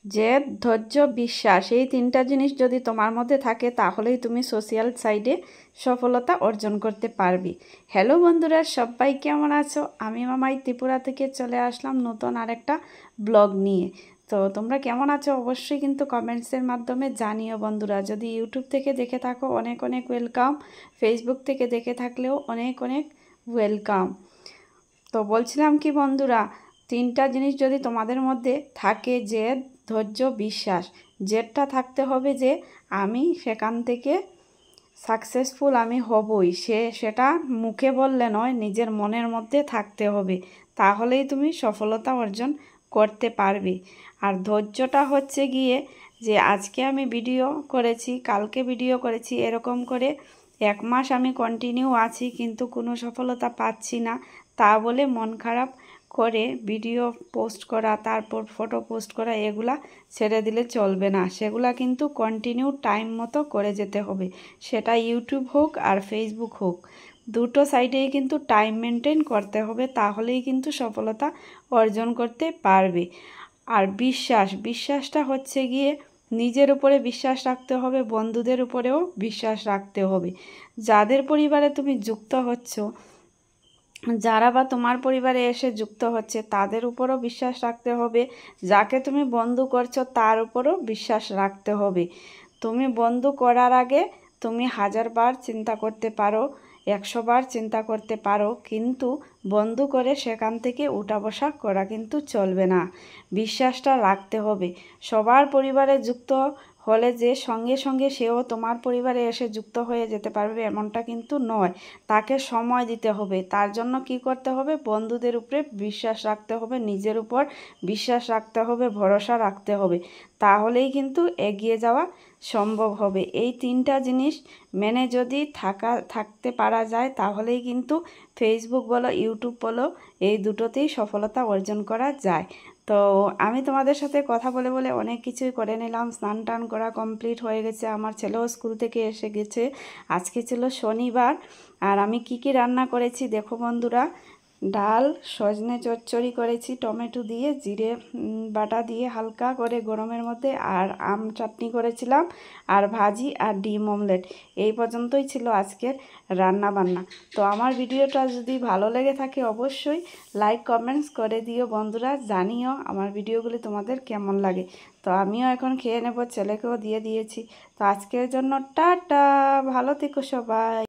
জেদ, ধৈর্য, বিশ্বাস, এই তিনটা জিনিস যদি তোমার মধ্যে থাকে তাহলেই তুমি সোশ্যাল সাইডে সফলতা অর্জন করতে পারবে। হ্যালো বন্ধুরা, সবাই কেমন আছো? আমি মামাই ত্রিপুরা থেকে চলে আসলাম নতুন আরেকটা ব্লগ নিয়ে। তো তোমরা কেমন আছো অবশ্যই কিন্তু কমেন্টসের মাধ্যমে জানিও বন্ধুরা। যদি ইউটিউব থেকে দেখে থাকো অনেক অনেক ওয়েলকাম, ফেসবুক থেকে দেখে থাকলেও অনেক অনেক ওয়েলকাম। তো বলছিলাম কি বন্ধুরা, তিনটা জিনিস যদি তোমাদের মধ্যে থাকে, জেদ, ধৈর্য, বিশ্বাস। জেদটা থাকতে হবে যে আমি সেখান থেকে সাকসেসফুল আমি হবই, সেটা মুখে বললে নয়, নিজের মনের মধ্যে থাকতে হবে, তাহলেই তুমি সফলতা অর্জন করতে পারবে। আর ধৈর্যটা হচ্ছে গিয়ে যে আজকে আমি ভিডিও করেছি, কালকে ভিডিও করেছি, এরকম করে 1 মাস আমি কন্টিনিউ আছি কিন্তু কোনো সফলতা পাচ্ছি না, তা বলে মন খারাপ করে ভিডিও পোস্ট করা, তারপর ফটো পোস্ট করা, এগুলা ছেড়ে দিলে চলবে না। সেগুলা কিন্তু কন্টিনিউ টাইম মতো করে যেতে হবে, সেটা ইউটিউব হোক আর ফেসবুক হোক, দুটো সাইডেই কিন্তু টাইম মেনটেন করতে হবে, তাহলেই কিন্তু সফলতা অর্জন করতে পারবে। আর বিশ্বাসটা হচ্ছে গিয়ে নিজের উপরে বিশ্বাস রাখতে হবে, বন্ধুদের উপরেও বিশ্বাস রাখতে হবে। যাদের পরিবারে তুমি যুক্ত হচ্ছ, যারা বা তোমার পরিবারে এসে যুক্ত হচ্ছে, তাদের উপরও বিশ্বাস রাখতে হবে। যাকে তুমি বন্ধু করছো তার উপরও বিশ্বাস রাখতে হবে। তুমি বন্ধু করার আগে তুমি 1000বার চিন্তা করতে পারো, 100বার চিন্তা করতে পারো, কিন্তু বন্ধু করে সেখান থেকে উঠা বসা করা কিন্তু চলবে না। বিশ্বাসটা রাখতে হবে। সবার পরিবারে যুক্ত হলে যে সঙ্গে সঙ্গে সেও তোমার পরিবারে এসে যুক্ত হয়ে যেতে পারবে এমনটা কিন্তু নয়, তাকে সময় দিতে হবে। তার জন্য কি করতে হবে? বন্ধুদের উপরে বিশ্বাস রাখতে হবে, নিজের উপর বিশ্বাস রাখতে হবে, ভরসা রাখতে হবে, তাহলেই কিন্তু এগিয়ে যাওয়া সম্ভব হবে। এই তিনটা জিনিস মেনে যদি থাকতে পারা যায়, তাহলেই কিন্তু ফেসবুক বলো, ইউটিউব বলো, এই দুটোতেই সফলতা অর্জন করা যায়। তো আমি তোমাদের সাথে কথা বলে বলে অনেক কিছুই করে নিলাম। স্নান টান করা কমপ্লিট হয়ে গেছে, আমার ছেলেও স্কুল থেকে এসে গেছে। আজকে ছিল শনিবার। আর আমি কি কি রান্না করেছি দেখো বন্ধুরা। ডাল, সজনে চচ্চড়ি করেছি টমেটো দিয়ে, জিরে বাটা দিয়ে হালকা করে গরমের মধ্যে, আর আম চাটনি করেছিলাম, আর ভাজি আর ডিম অমলেট। এই পর্যন্তই ছিল আজকের রান্না বান্না। তো আমার ভিডিওটা যদি ভালো লেগে থাকে অবশ্যই লাইক কমেন্টস করে দিও বন্ধুরা, জানিও আমার ভিডিওগুলি তোমাদের কেমন লাগে। তো আমিও এখন খেয়ে নেব, ছেলেকেও দিয়ে দিয়েছি। তো আজকের জন্য টাটা, ভালো থেকো সবাই।